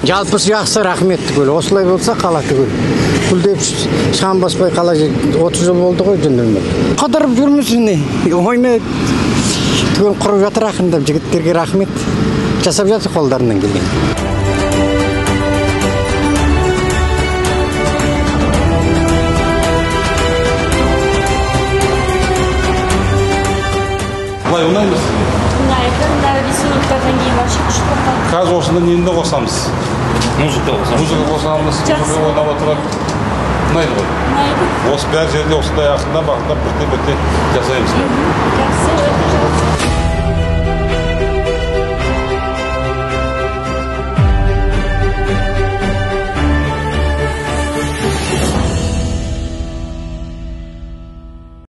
Жалпы жақсы рахмет түгел. Осылай болса қала түгел. Гүлдеп шам баспай қала 30 жыл болды ғой жөнделмек. Қыдырып жүрміз міне. Ойна түгел құрып жатыр ақырындап. Жігіттерге рахмет. Жасап жатыр қолдарынан келген. Қалай ұнайды сізге? Ұнайды. Ресурстардан кейін вообще күшті болады. Қазір осында нені де қосамыз? Музыка қосамыз. Музыка қосамыз, музыка ойнап отырады. Ұнайды ғой? Ұнайды. Осы бәр жерде осындай ақырындап бірте-бірте жасаймыз. Жақсы.